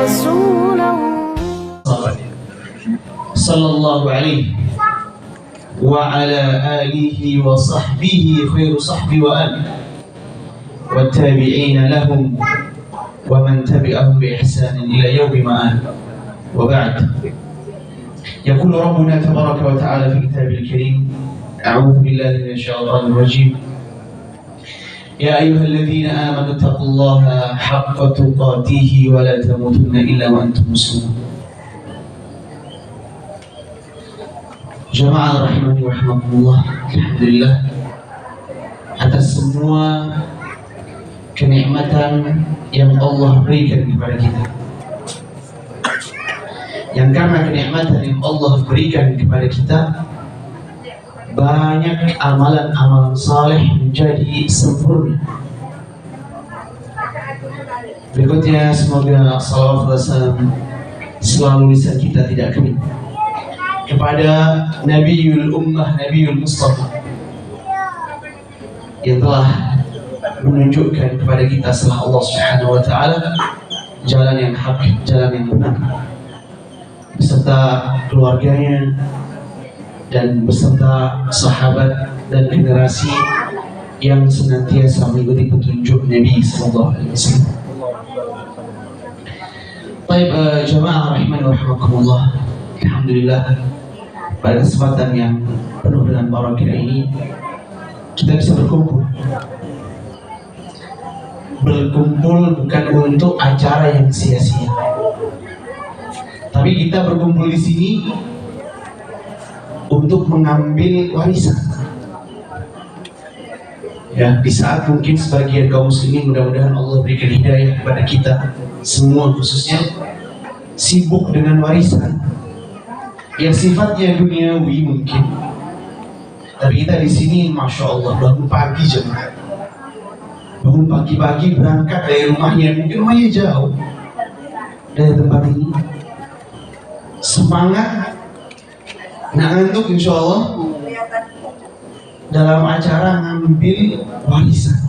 رسوله صلى الله عليه وعلى آله وصحبه خير صحبه وآله والتابعين لهم ومن تبعهم بإحسان إلى يوم مآل. وبعد، يقول ربنا تبارك وتعالى في كتابه الكريم: أعوذ بالله من الشيطان الرجيم، يا أيها الذين آمنوا اتقوا الله حق تقاته ولا تموتن إلا وأنتم مسلمون. Jamaah rahimani wa rahimakumullah, alhamdulillah atas semua kenikmatan yang Allah berikan kepada kita, yang karena kenikmatan yang Allah berikan kepada kita, banyak amalan-amalan saleh menjadi sempurna. Berikutnya, semoga salawat dan salam selalu lisan kita tidak kering kepada Nabiul Ummah, Nabiul Mustafa, yang telah menunjukkan kepada kita setelah Allah Subhanahu wa Ta'ala jalan yang hak, jalan yang benar, beserta keluarganya dan beserta sahabat dan generasi yang senantiasa mengikuti petunjuk Nabi Sallallahu Alaihi Wasallam. Baik, jamaah rahimani wa rahimakumullah, alhamdulillah pada kesempatan yang penuh dengan barakah ini kita bisa berkumpul bukan untuk acara yang sia-sia, tapi kita berkumpul di sini untuk mengambil warisan. Ya, di saat mungkin sebagian kaum muslimin, mudah-mudahan Allah berikan hidayah kepada kita semua khususnya, sibuk dengan warisan yang sifatnya duniawi mungkin, tapi kita di sini masya Allah bangun pagi jemaah, bangun pagi-pagi berangkat dari rumahnya, mungkin rumahnya jauh dari tempat ini, semangat, nggak ngantuk insya Allah dalam acara ngambil warisan.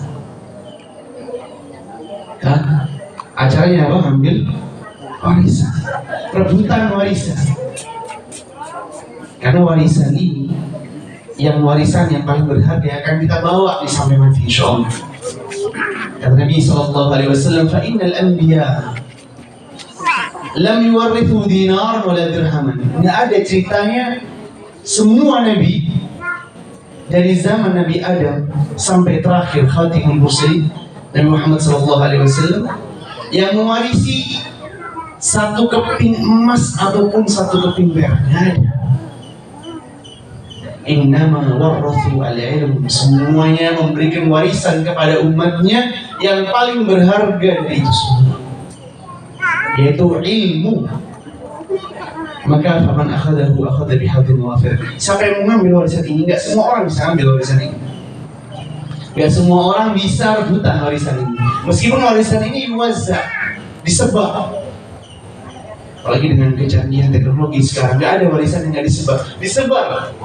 Kan? Acaranya apa? Ngambil warisan, rebutan warisan. Karena warisan ini, yang warisan yang paling berharga akan kita bawa di sampai mati insya Allah. Kata Nabi Sallallahu Alaihi Wasallam, fa innal anbiya lam yuwarithu dinar wala dirhaman. Nggak ada ceritanya semua nabi dari zaman Nabi Adam sampai terakhir Khatimul Mursalin Nabi Muhammad Sallallahu Alaihi Wasallam yang mewarisi satu keping emas ataupun satu keping perak. Nggak ada. Innama warathu al-ilm, semuanya memberikan warisan kepada umatnya yang paling berharga dari itu semua, yaitu ilmu. Maka faman akhadahu akhadha bihadzin wafir. Siapa yang mengambil warisan ini? Enggak semua orang bisa ambil warisan ini. Enggak semua orang bisa rebutan warisan ini. Meskipun warisan ini yuwazza, disebar. Apalagi dengan kecanggihan teknologi sekarang, enggak ada warisan yang enggak disebar.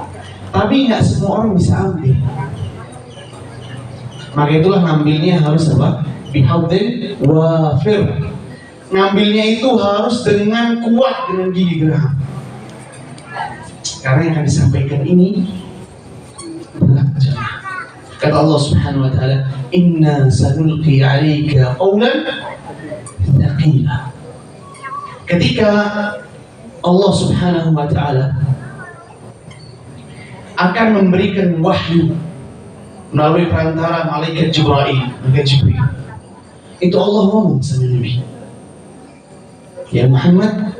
Tapi nggak semua orang bisa ambil. Maka itulah ngambilnya harus apa? Bihadzin wafir. Ngambilnya itu harus dengan kuat, dengan gigi geraham. Karena yang akan disampaikan ini berat. Kata Allah Subhanahu wa Ta'ala, inna sanulqi 'alaika qawlan thaqila. Ketika Allah Subhanahu wa Ta'ala akan memberikan wahyu melalui perantara malaikat Jibril, itu Allah ngomong sama Nabi, ya Muhammad,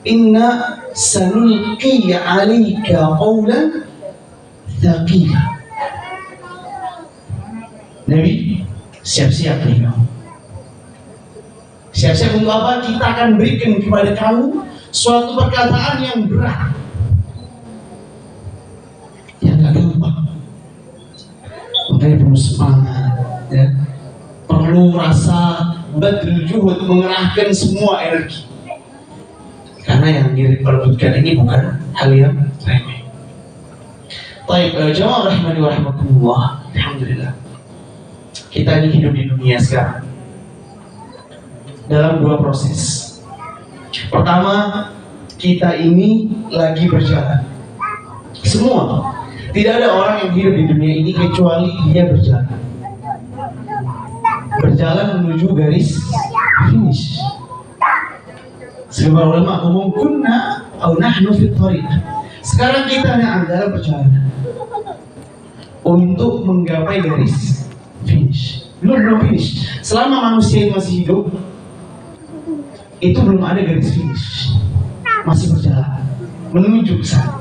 inna sanulqi 'alaika qawlan thaqila. Nabi, siap-siap nih kamu. Siap-siap untuk apa? Kita akan berikan kepada kamu suatu perkataan yang berat, yang gak gampang. Makanya perlu semangat, ya. Perlu rasa badrul juhud, mengerahkan semua energi. Karena yang diperebutkan ini bukan hal yang remeh. Baik, jamaah rahimani wa rahimakumullah, alhamdulillah. Kita ini hidup di dunia sekarang dalam dua proses. Pertama, kita ini lagi berjalan. Semua. Tidak ada orang yang hidup di dunia ini kecuali dia berjalan. Berjalan menuju garis finish. Sebagai ulama umum kunna atau nahnu fi thariq. Sekarang kita dalam perjalanan untuk menggapai garis finish. Belum finish. Selama manusia masih hidup, itu belum ada garis finish. Masih berjalan menuju ke sana.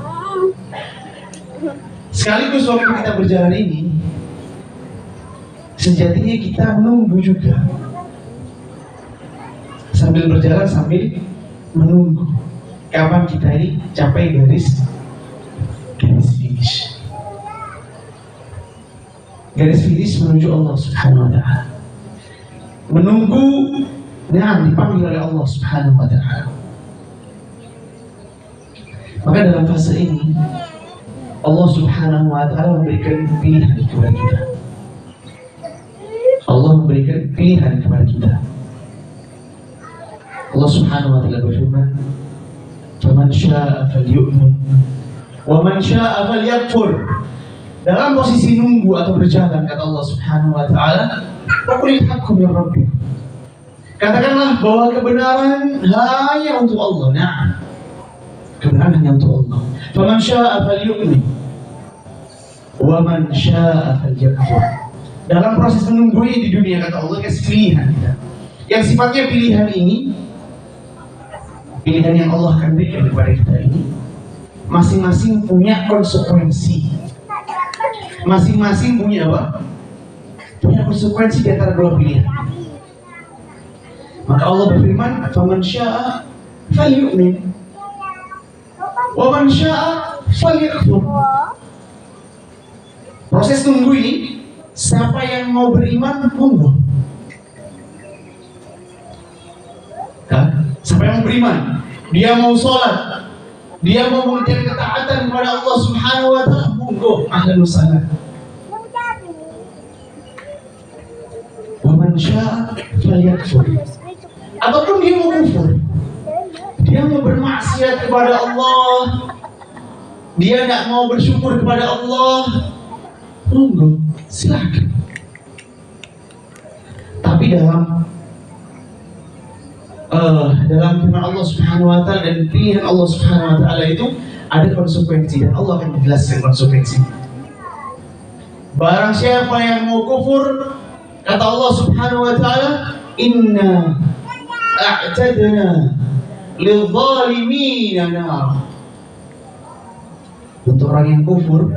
Sekaligus waktu kita berjalan ini, sejatinya kita menunggu juga. Sambil berjalan sambil menunggu kapan kita ini capai garis finish. Garis finish menuju Allah Subhanahu wa ta'ala. Menunggu dipanggil oleh Allah Subhanahu wa ta'ala. Maka dalam fase ini Allah Subhanahu wa ta'ala memberikan pilihan kepada kita. Allah memberikan pilihan kepada kita. Allah Subhanahu wa ta'ala berfirman, "Faman syaa'a falyu'min wa man syaa'a falyakfur." Dalam posisi nunggu atau berjalan, kata Allah Subhanahu wa ta'ala, "Qulil haqqu min rabbikum." Katakanlah bahwa kebenaran hanya untuk Allah. Nah, kebenaran hanya untuk Allah. Faman syaa'a falyu'min wa man syaa'a falyakfur. Dalam proses menunggu ini di dunia, kata Allah, kasih pilihan kita. Yang sifatnya pilihan ini, pilihan yang Allah akan berikan kepada kita ini, masing-masing punya konsekuensi. Masing-masing punya apa? Punya konsekuensi di antara dua pilihan. Maka Allah berfirman, "Faman syaa'a falyu'min wa man syaa'a falyakfur." Proses tunggu ini, siapa yang mau beriman, monggo. Siapa yang mau beriman, dia mau sholat, dia mau mengerjakan ketaatan kepada Allah Subhanahu wa ta'ala, monggo, ahlan wa sahlan. Wa man syaa'a falyakfur. Ataupun dia mau kufur, dia mau bermaksiat kepada Allah, dia tidak mau bersyukur kepada Allah, monggo, silakan. Tapi dalam firman Allah Subhanahu wa ta'ala dan pilihan Allah Subhanahu wa ta'ala itu ada konsekuensi, dan Allah akan menjelaskan konsekuensi. Barang siapa yang mau kufur, kata Allah Subhanahu wa ta'ala, "Inna a'tadna lidh-dhalimina nar." Untuk orang yang kufur,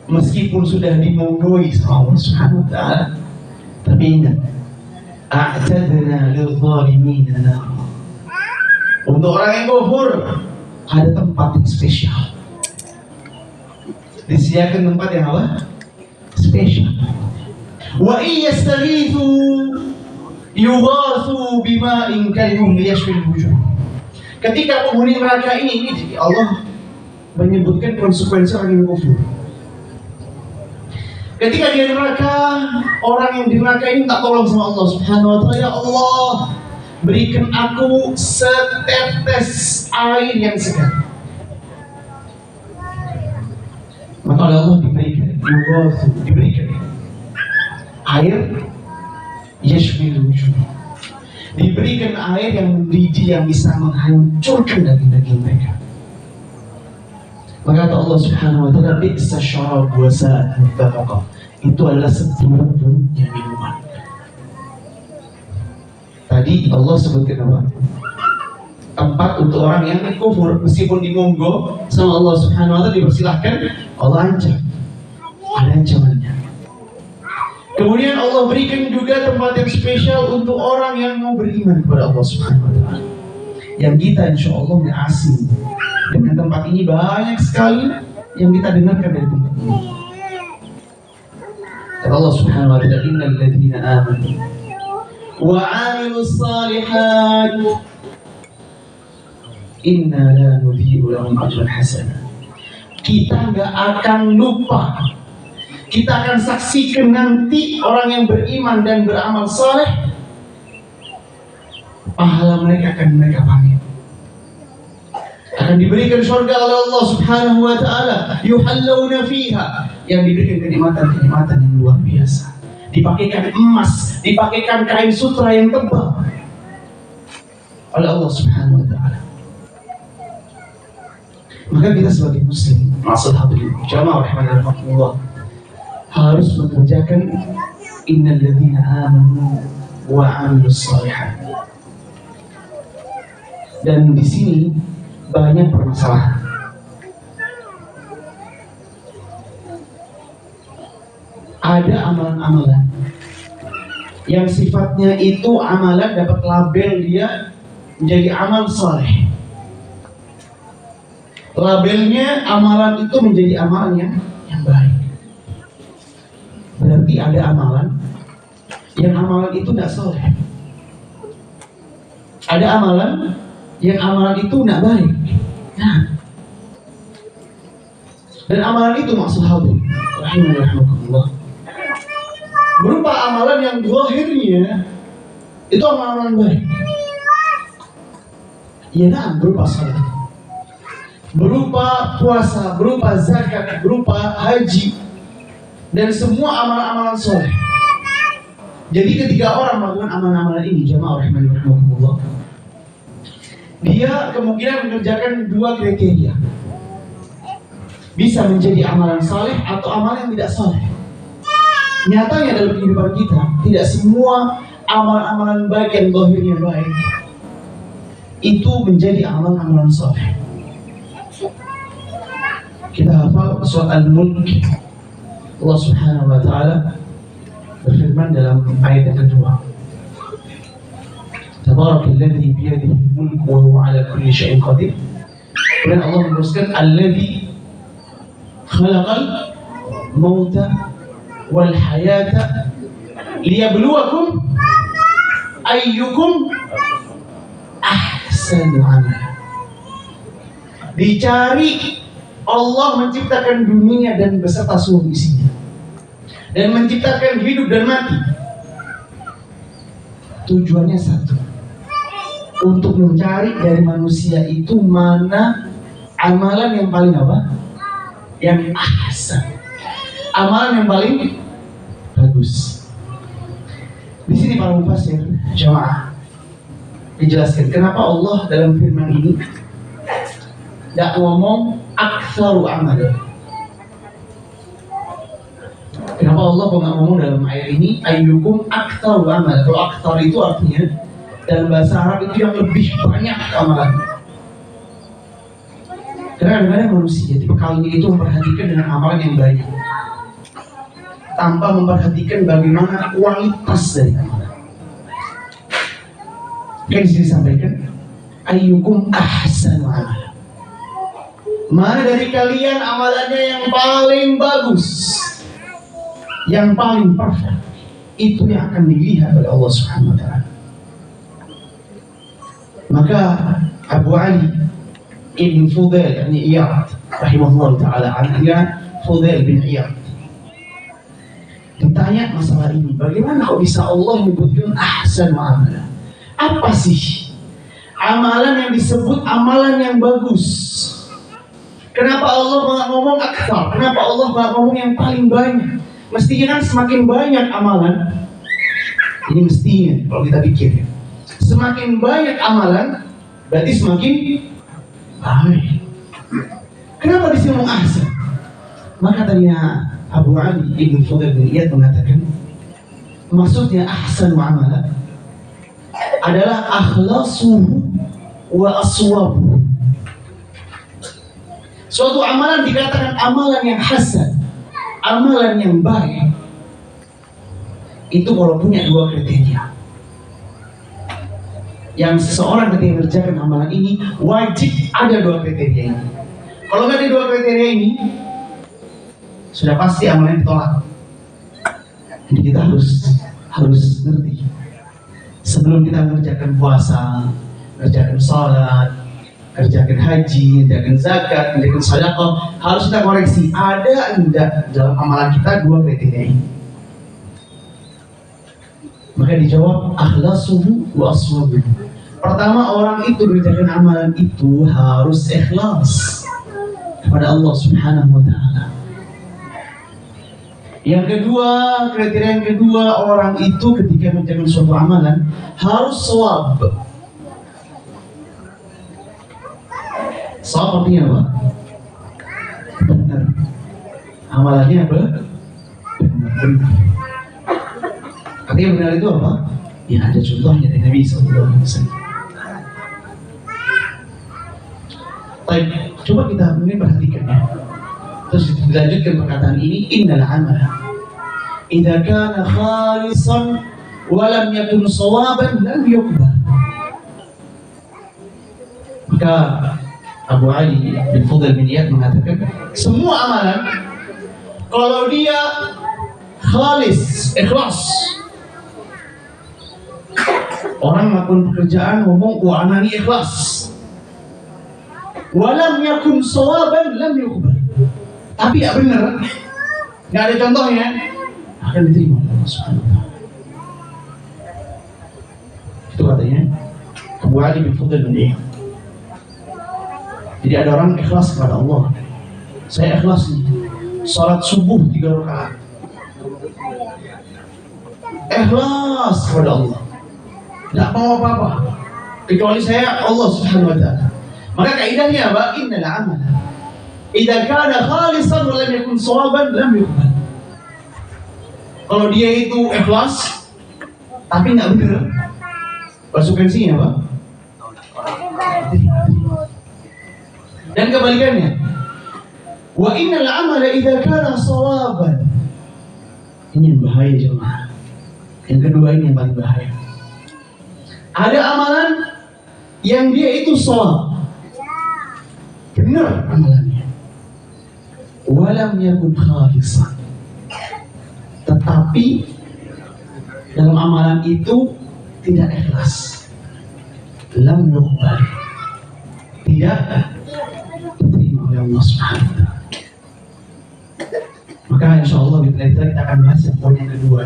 meskipun sudah dimonggoi sama Allah Subhanahu wa ta'ala, tapi ingat, a'tadna lidh-dhalimina nar. Untuk orang yang kufur ada tempat yang spesial. Disediakan tempat yang apa? Spesial. Wa iyastaghithu yughathu bima'in kalmuhl yashfil wujuh. Ketika penghuni neraka ini Allah menyebutkan konsekuensi orang yang kufur. Ketika dia neraka, orang yang di neraka ini tak tolong sama Allah Subhanahu wa ta'ala, "Ya Allah, berikan aku setetes air yang segar." Maka oleh Allah diberikan air yashmil wujuh, diberikan air yang mendidih, yang bisa menghancurkan daging-daging mereka. Maka kata Allah Subhanahu wa ta'ala, "Bi'sa syarab wa sa'at murtafaqah." Itu adalah seburuk-buruknya minuman. Tadi Allah sebutkan apa? Tempat untuk orang yang kufur, meskipun dimonggo sama Allah Subhanahu wa ta'ala, dipersilahkan, Allah ancam. Ada ancamannya. Kemudian Allah berikan juga tempat yang spesial untuk orang yang mau beriman kepada Allah Subhanahu wa ta'ala. Yang kita insya Allah nggak asing dengan tempat ini. Banyak sekali yang kita dengarkan dari tempat ini. Kata Allah Subhanahu wa ta'ala, "Innal ladzina amanu wa 'amilus shalihat inna la nudhi'u lahum ajran hasanah." Kita nggak akan lupa, kita akan saksikan nanti orang yang beriman dan beramal saleh, pahala mereka akan mereka panggil. akan diberikan surga oleh Allah Subhanahu wa taala, yuhallawna fiha, yang diberikan kenikmatan-kenikmatan yang luar biasa. Dipakaikan emas, dipakaikan kain sutra yang tebal oleh Allah Subhanahu wa taala. Maka kita sebagai muslim, maksud hadirin jamaah rahimanallah, harus mengerjakan innal ladzina amanu wa 'amilus shalihat. Dan di sini banyak permasalahan. Ada amalan-amalan yang sifatnya itu amalan dapat label dia menjadi amal saleh. Labelnya amalan itu menjadi amalan yang baik. Berarti ada amalan yang amalan itu tidak saleh. Ada amalan yang amalan itu tidak baik. Nah, dan amalan itu maksud hadirin rahimahullah, berupa amalan yang zahirnya itu amalan baik. Ya, nah, berupa salat, berupa puasa, berupa zakat, berupa haji, dan semua amalan-amalan soleh. Jadi ketika orang melakukan amalan-amalan ini, jamaah rahimahullah, dia kemungkinan mengerjakan dua kriteria. Bisa menjadi amalan saleh atau amalan yang tidak saleh. Nyatanya dalam kehidupan kita, tidak semua amalan-amalan baik yang zahirnya baik itu menjadi amalan-amalan saleh. Kita hafal surat Al-Mulk, Allah Subhanahu wa taala berfirman dalam ayat yang kedua, Tabarakalladzi biyadihi al-mulk wa huwa 'ala kulli syai'in qadir. Dan Allah meneruskan, Alladzi khalaqal mauta wal hayata liyabluwakum ayyukum ahsanu amala. Dicari Allah menciptakan dunia dan beserta seluruh isinya, dan menciptakan hidup dan mati. Tujuannya satu, untuk mencari dari manusia itu mana amalan yang paling apa? Yang ahsan, amalan yang paling bagus. Di sini para mufassir jamaah dijelaskan kenapa Allah dalam firman ini tidak ngomong aktsaru amal. Kenapa Allah nggak ngomong dalam ayat ini ayyukum aktsaru amal? Kalau aktsar itu artinya dalam bahasa Arab itu yang lebih banyak amalan. Karena kadang-kadang manusia tipikalnya itu memperhatikan dengan amalan yang banyak tanpa memperhatikan bagaimana kualitas dari amalan. Kan di sini disampaikan ayyukum ahsanu amal. Mana dari kalian amalannya yang paling bagus, yang paling perfect, itu yang akan dilihat oleh Allah Subhanahu wa taala. Maka Abu Ali Ibn Fudail yakni Iyad rahimahullah taala, anaknya Fudail bin Iyad, ditanya masalah ini, bagaimana kok bisa Allah menyebutkan ahsan wa amalan? Apa sih amalan yang disebut amalan yang bagus? Kenapa Allah nggak ngomong aktsar? Kenapa Allah nggak ngomong yang paling banyak? Mestinya kan semakin banyak amalan, ini mestinya kalau kita pikir ya, semakin banyak amalan berarti semakin baik. Kenapa di sini ngomong ahsan? Maka tadinya Abu Ali Ibn Fudail bin Iyad mengatakan, maksudnya ahsan wa amala adalah akhlasuhu wa aswabuhu. Suatu amalan dikatakan amalan yang hasan, amalan yang baik, itu kalau punya dua kriteria. Yang seseorang ketika mengerjakan amalan ini wajib ada dua kriteria ini. Kalau nggak ada dua kriteria ini, sudah pasti amalan ditolak. Jadi kita harus ngerti. Sebelum kita mengerjakan puasa, mengerjakan salat, kerjakan haji, kerjakan zakat, kerjakan sedekah, harus kita koreksi ada enggak dalam amalan kita dua kriteria ini. Maka dijawab akhlasuhu wa aswabuhu. Pertama, orang itu mengerjakan amalan itu harus ikhlas kepada Allah Subhanahu wa taala. Yang kedua, kriteria yang kedua, orang itu ketika mengerjakan suatu amalan harus shawab. Shawab artinya apa? Benar. Amalannya apa? Benar. Artinya benar itu apa? Ya ada contohnya dari Nabi SAW. Baik, coba kita mungkin perhatikan ya. Terus dilanjutkan perkataan ini, innal amala idza kana khalisan wa lam yakun shawaban lam yuqbal. Maka Abu Ali bin Fudhal bin Iyad mengatakan, semua amalan kalau dia khalis, ikhlas, orang melakukan pekerjaan ngomong wa anani ikhlas, wa lam yakun shawaban lam yuqbal, tapi tidak benar, nggak ada contohnya, akan diterima oleh Allah Subhanahu wa taala. Itu katanya Abu Ali bin Fudhal bin Iyad. Jadi ada orang ikhlas kepada Allah. Saya ikhlas nih, salat subuh 3 rakaat, ikhlas kepada Allah, tidak mau apa-apa kecuali saya Allah Subhanahu wa taala. Maka kaidahnya apa? Innal amala idza kana khalisan wa lam yakun shawaban lam yuqbal. Kalau dia itu ikhlas tapi nggak benar, konsekuensinya apa? Dan kebalikannya, wa innal amala idza kana shawaban. Ini yang bahaya jemaah. Yang kedua ini yang paling bahaya. Ada amalan yang dia itu shawab, benar amalannya, walam yakun khalisan, tetapi dalam amalan itu tidak ikhlas, lam yuqbal, tidak diterima oleh Allah Subhanahu wa taala. Maka insyaallah kita akan bahas yang poin yang kedua,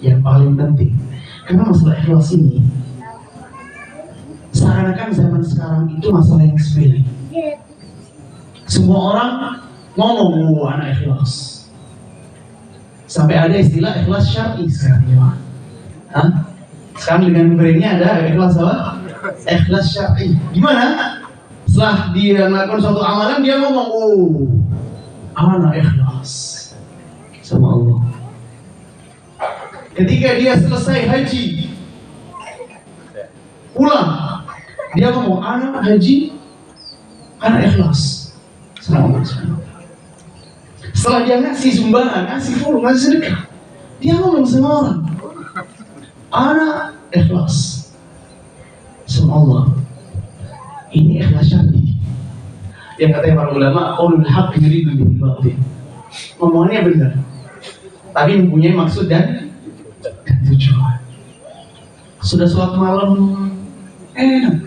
yang paling penting. Karena masalah ikhlas ini seakan-akan zaman sekarang itu masalah yang sepele. Semua orang ngomong anak ikhlas. Sampai ada istilah ikhlas syar'i sekarang ya. Hah? Sekarang dengan brandnya ada ikhlas apa? Ikhlas syar'i. Gimana? Setelah dia melakukan suatu amalan, dia ngomong, anak ikhlas sama Allah. Ketika dia selesai haji, pulang, dia ngomong, anak haji, anak ikhlas sama Allah. Setelah dia ngasih sumbangan, ngasih fulus, ngasih sedekah, dia ngomong sama orang, anak ikhlas sama Allah. Ini ikhlas syar'i. Yang katanya para ulama, qaulul haqq yuridu bihi batil. Ngomongannya benar, tapi mempunyai maksud dan tujuan. Sudah sholat malam, enak.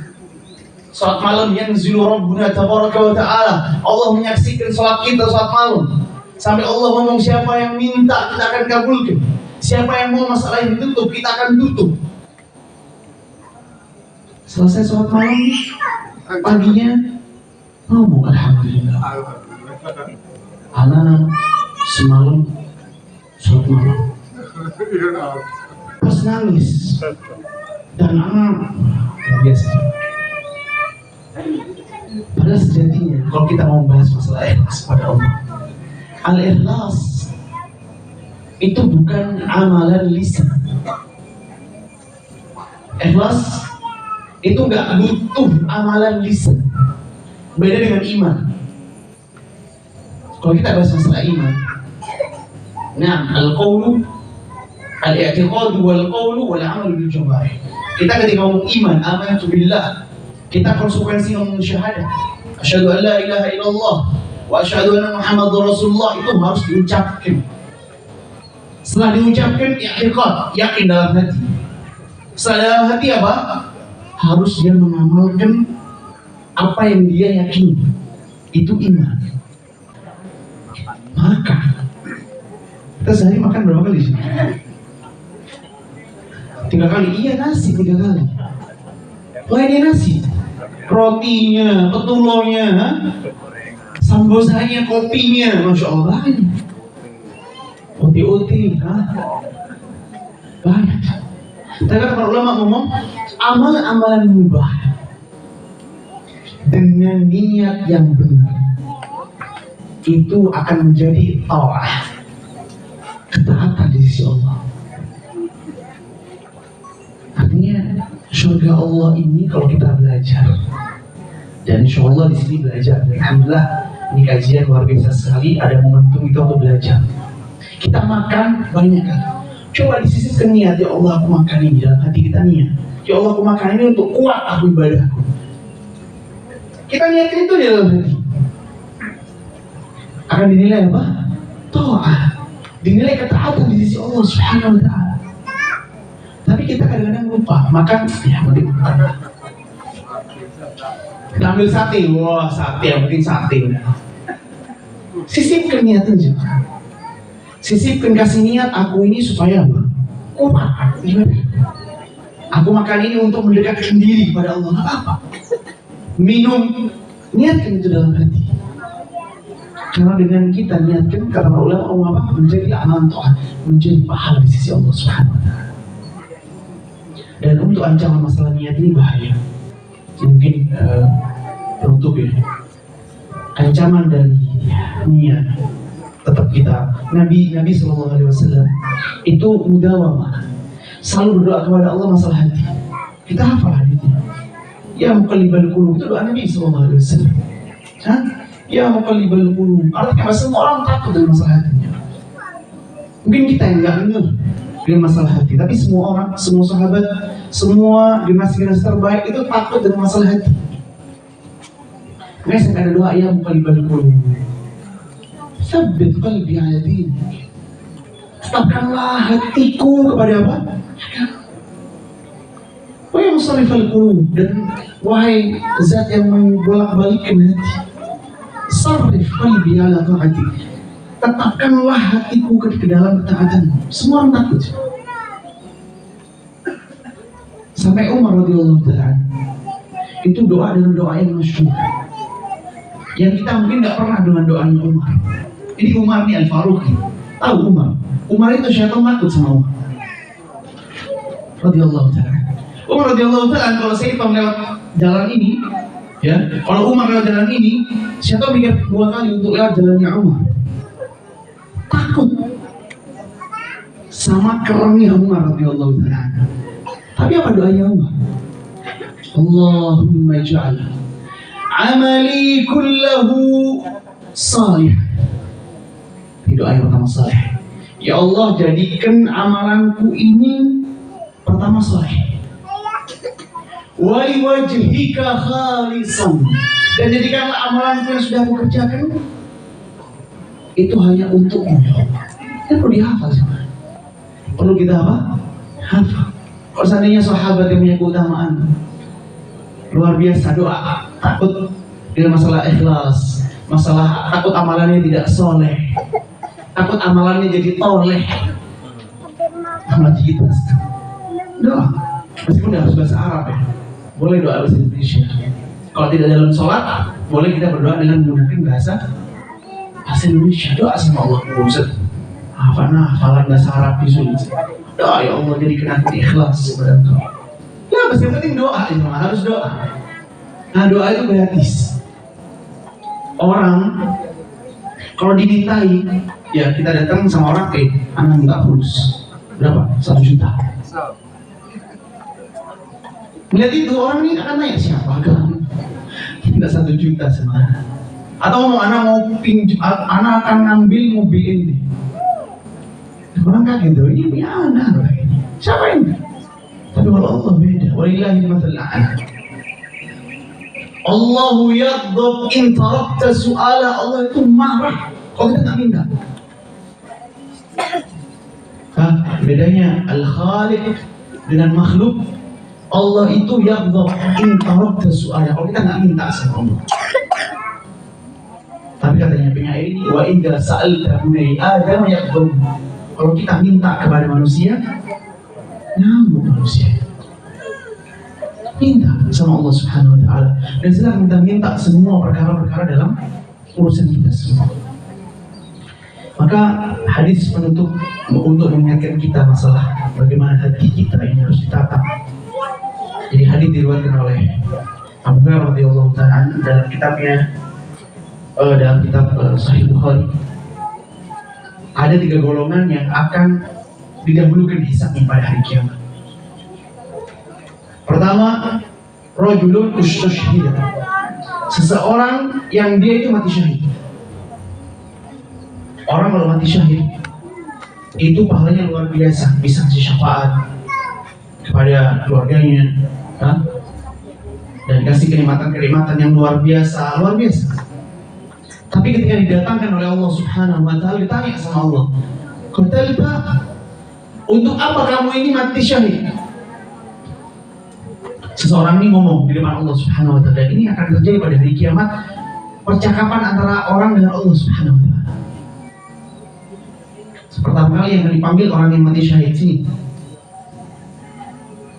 Sholat malam yanzilu Rabbuna tabaraka wa ta'ala. Allah menyaksikan sholat kita sholat malam. Sampai Allah ngomong, siapa yang minta kita akan kabulkan, siapa yang mau masalah yang ditutup kita akan tutup. Selesai sholat malam, paginya ngomong alhamdulillah, anak semalam sholat malam, pas nangis dan anak biasa. Padahal sejatinya kalau kita mau bahas masalah ikhlas pada Allah, al-ikhlas itu bukan amalan lisan. Ikhlas itu nggak butuh amalan lisan. Beda dengan iman. Kalau kita bahas masalah iman, nah al-qawlu al-i'tiqad wal qawlu wal amal bil jawarih. Kita ketika ngomong iman, amantu billah, kita konsekuensi ngomong syahadah, asyhadu an la ilaha illallah wa asyhadu anna muhammadar rasulullah, itu harus diucapkan. Setelah diucapkan, i'tiqad, yakin dalam hati. Setelah dalam hati apa? Harus dia mengamalkan apa yang dia yakini. Itu iman. Maka kita sehari makan berapa kali sih? 3 kali. Iya, nasi 3 kali. lainnya nasi, rotinya, petulonya, sambosanya, kopinya, masya Allah banyak. Oti-oti, banyak. Tapi para ulama ngomong, amalan-amalan mubah dengan niat yang benar itu akan menjadi ta'ah, ketaatan di sisi Allah. Artinya surga Allah ini kalau kita belajar, dan insya Allah di sini belajar. Alhamdulillah ini kajian luar biasa sekali, ada momentum itu untuk belajar. Kita makan banyak kan, coba disisipkan niat, ya Allah aku makan ini, dalam hati kita niat, ya Allah aku makan ini untuk kuat aku ibadahku. Kita niatkan itu di dalam hati, akan dinilai apa? Ta'ah, dinilai ketaatan di sisi Allah Subhanahu wa ta'ala. Tapi kita kadang-kadang lupa makan, ya penting makan. Kita ambil sate, wah sate, yang penting sate. Sisipkan niat aja. Sisipkan, kasih niat aku ini supaya apa? Kuat ibadah. Aku makan ini untuk mendekatkan diri kepada Allah, nggak apa-apa. Minum, niatkan itu dalam hati. Karena dengan kita niatkan, kata ulama apa? Menjadi amalan ta'ah, menjadi pahala di sisi Allah Subhanahu wa ta'ala. Dan untuk ancaman masalah niat ini bahaya. Mungkin penutup ya. Ancaman dari niat tetap kita. Nabi SAW itu mudawamah, selalu berdoa kepada Allah masalah hati. Kita hafal hadisnya. Ya muqallibal qulub, itu doa Nabi SAW. Ya muqallibal qulub, artinya semua orang takut dengan masalah hatinya. Mungkin kita yang nggak ngeh dengan masalah hati, tapi semua orang, semua sahabat, semua generasi-generasi terbaik itu takut dengan masalah hati. Makanya ada doa, ya muqallibal qulub, tsabbit qalbi ala dinik, tetapkanlah hatiku kepada apa? Wahai musarrifal qulub, dan wahai zat yang membolak-balikkan hati, sarrif qalbi ala ta'atik, tetapkanlah hatiku ke dalam ketaatan. Semua orang takut. Sampai Umar radhiyallahu ta'ala itu doa dengan doa yang masyhur, yang kita mungkin nggak pernah dengan doanya Umar. Ini Umar nih Al-Faruq, tahu Umar? Umar itu syaitan takut sama Umar radhiyallahu ta'ala. Umar radhiyallahu ta'ala kalau syaitan lewat jalan ini, ya, kalau Umar lewat jalan ini, syaitan mikir 2 kali untuk lewat jalannya Umar. Takut sama kerennya Umar radhiyallahu ta'ala. Tapi apa doanya Umar? Allahumma ij'al amali kullahu salih. Doa yang pertama salih. Ya Allah, jadikan amalanku ini pertama salih. Wa liwajhika khalisan, dan jadikanlah amalanku yang sudah aku kerjakan itu hanya untukmu ya Allah. Itu perlu dihafal semua. Perlu kita apa? Hafal. Kalau seandainya sahabat yang punya keutamaan luar biasa, doa takut dengan masalah ikhlas, masalah takut amalannya tidak soleh, takut amalannya jadi toleh. Amal kita doa, meskipun tidak harus bahasa Arab ya, boleh doa bahasa Indonesia. Kalau tidak dalam sholat, boleh kita berdoa dengan menggunakan bahasa Indonesia. Doa sama Allah, Ustaz. Hafalan bahasa Arab disulit. Doa, ya Allah jadikan aku ikhlas kepada Engkau. Ya, pasti yang penting doa, ya, harus doa. Nah, doa itu gratis. Orang kalau dimintai, ya kita datang sama orang kayak anak minta fulus berapa? 1 juta. Melihat itu orang ini akan nanya, siapa kamu? Minta 1 juta sama. Atau anak mau pinjam, anak akan ngambil mobil ini. Orang kaget tuh, ini punya anak ini. Siapa ini? Tapi kalau Allah beda. Walillahi matsal a'la. Allahu yaghdab in tarakta su'ala. Allah itu marah kalau kita nggak minta. Bedanya al-khaliq dengan makhluk. Allah itu yaghdab in tarakta su'ala, kalau kita nggak minta sama Allah. Tapi katanya penyair ini, wa idza sa'alta bunai adam yaghdab, kalau kita minta kepada manusia, namun manusia minta. sama Allah Subhanahu wa taala dan sedang minta semua perkara-perkara dalam urusan kita semua. Maka hadis penutup untuk mengingatkan kita masalah bagaimana hati kita ini harus ditata. Jadi hadis diriwayatkan oleh Abu Hurairah radhiyallahu ta'ala dalam kitabnya dalam kitab Sahih Bukhari. Ada 3 golongan yang akan didahulukan hisabnya pada hari kiamat. Pertama, rajulun ustushhida, seseorang yang dia itu mati syahid. Orang kalau mati syahid itu pahalanya luar biasa, bisa kasih syafaat kepada keluarganya, dan kasih kenikmatan-kenikmatan yang luar biasa. Tapi ketika didatangkan oleh Allah Subhanahu wa taala, ditanya sama Allah, "Qatalta, untuk apa kamu ini mati syahid?" Seseorang ini ngomong di depan Allah Subhanahu wa taala, ini akan terjadi pada hari kiamat, percakapan antara orang dengan Allah Subhanahu wa taala. Pertama kali yang dipanggil orang yang mati syahid, sini.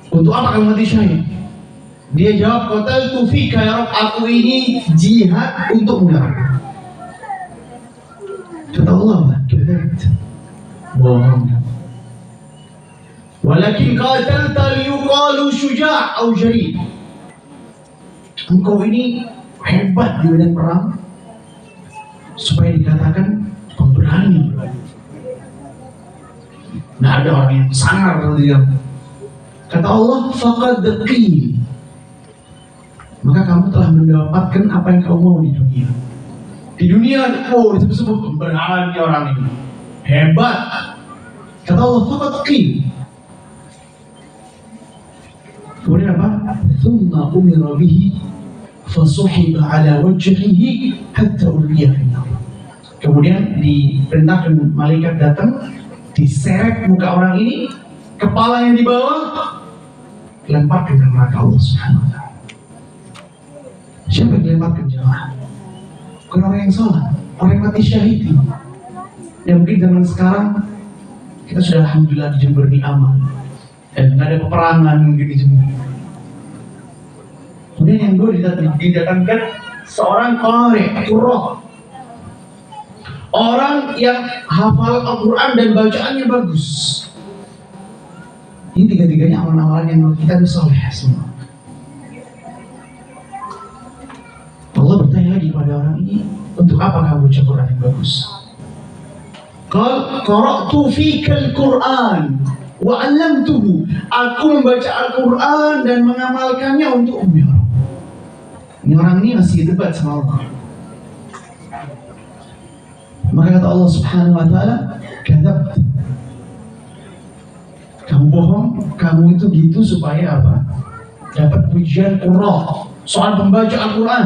Untuk apa kamu mati syahid? Dia jawab, qataltu fika ya Rabb, aku ini jihad untuk menyerang. Kata Allah, bohong. Walakin qatalta liyuqalu syuja' au jari. Engkau ini hebat di medan perang supaya dikatakan pemberani. Nah, ada orang yang sangar dia. Kata Allah, faqad qil, maka kamu telah mendapatkan apa yang kamu mau di dunia. Di dunia, disebut pemberani orang ini, hebat. Kata Allah, faqad qil. Kemudian apa? Thumma umira bihi fasuhiba ala wajhihi hatta ulqiya fi an-nar. Kemudian diperintahkan malaikat datang, diseret muka orang ini, kepalanya di bawah, lemparkan ke neraka Allah Subhanahu wa taala. Siapa yang dilemparkan jemaah? Bukan orang yang sholat, orang yang mati syahid. Ya mungkin zaman sekarang kita sudah alhamdulillah dijemur di aman dan nggak ada peperangan mungkin di Jember. Kemudian yang kedua didatangkan seorang qari, qurra, orang yang hafal Al-Quran dan bacaannya bagus. Ini 3-tiganya amalan-amalan yang kita bisa soleh semua. Allah bertanya lagi pada orang ini, untuk apa kamu baca Quran yang bagus? Qal qara'tu fika al-Quran wa 'allamtuhu. Aku membaca Al-Quran dan mengamalkannya untuk ummi. Ini orang ini masih debat sama Allah. Maka kata Allah Subhanahu wa taala, "Kadzab." Kamu bohong, kamu itu gitu supaya apa? Dapat pujian qurra, soal pembaca Al-Quran.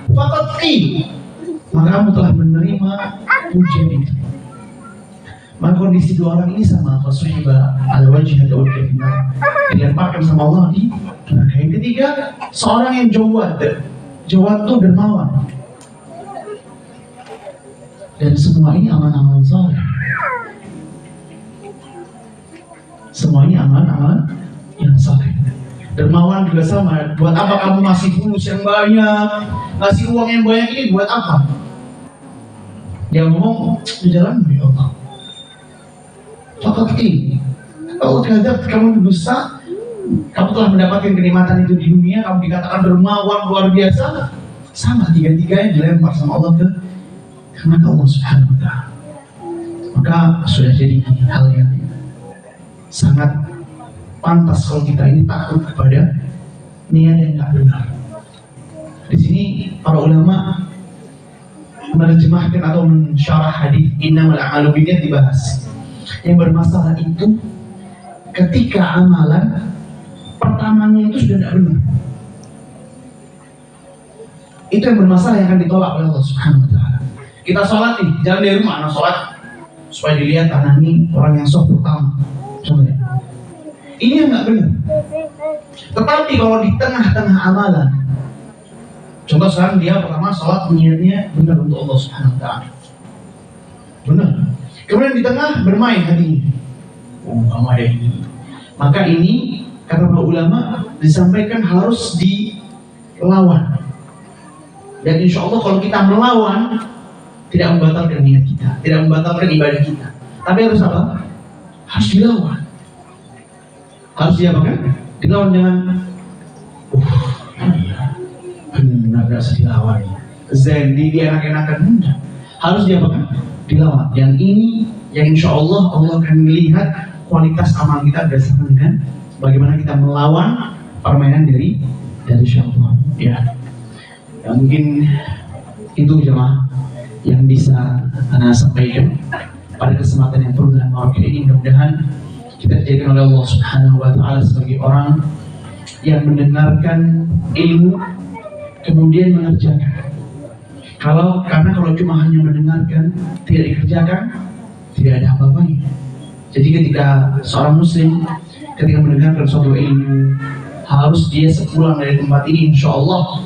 Faqad qil, maka kamu telah menerima pujian itu. Maka kondisi dua orang ini sama, fasuhiba ala wajhi atau wajhina, dilemparkan sama Allah di neraka. Yang ketiga, seorang yang jawad itu dermawan. Dan semua ini aman-aman saleh. Semua ini aman-aman yang saleh. Dermawan juga sama. Buat apa kamu ngasih fulus yang banyak, ngasih uang yang banyak ini buat apa? Dia ngomong di jalan ya Allah. Fakat ini, kalau kadzab kamu berdosa, kamu telah mendapatkan kenikmatan itu di dunia, kamu dikatakan dermawan luar biasa, sama tiga-tiganya dilempar sama Allah ke neraka Allah Subhanahu wa taala. Maka sudah jadi hal yang sangat pantas kalau kita ini takut kepada niat yang tidak benar. Di sini para ulama menerjemahkan atau mensyarah hadis innamal a'malu binniyat dibahas. Yang bermasalah itu ketika amalan pertamanya itu sudah tidak benar. Itu yang bermasalah, yang akan ditolak oleh Allah Subhanahu wa taala. Kita sholat nih, jangan dari rumah anak sholat supaya dilihat anak ini orang yang sok pertama. Contohnya, ini yang nggak benar. Tetapi kalau di tengah-tengah amalan, contoh sekarang dia pertama sholat niatnya benar untuk Allah Subhanahu wa taala, benar. Kemudian di tengah bermain hatinya, kamu ada ini. Maka ini kata para ulama disampaikan harus di lawan. Dan insya Allah kalau kita melawan, tidak membatalkan niat kita, tidak membatalkan ibadah kita. Tapi harus apa? Harus dilawan. Harus diapakan? Dilawan, jangan benar gak usah dilawan. Zendi dia enak-enakan, enggak. Harus diapakan? Dilawan. Yang ini yang insya Allah akan melihat kualitas amal kita berdasarkan dengan bagaimana kita melawan permainan dari syaitan. Ya mungkin itu jemaah yang bisa Anda sampaikan pada kesempatan yang penuh dengan barakah ini. Mudah-mudahan kita dijadikan oleh Allah Subhanahu wa Ta'ala sebagai orang yang mendengarkan ilmu kemudian mengerjakan. Karena kalau cuma hanya mendengarkan tidak dikerjakan, tidak ada apa-apanya. Jadi ketika seorang muslim ketika mendengarkan suatu ilmu, harus dia sepulang dari tempat ini insya Allah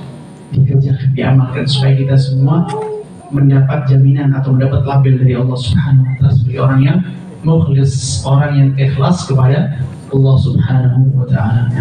dikerjakan, diamalkan, supaya kita semua mendapat jaminan atau mendapat label dari Allah Subhanahu wa Ta'ala sebagai orang yang mukhlis, orang yang ikhlas kepada Allah Subhanahu wa Ta'ala.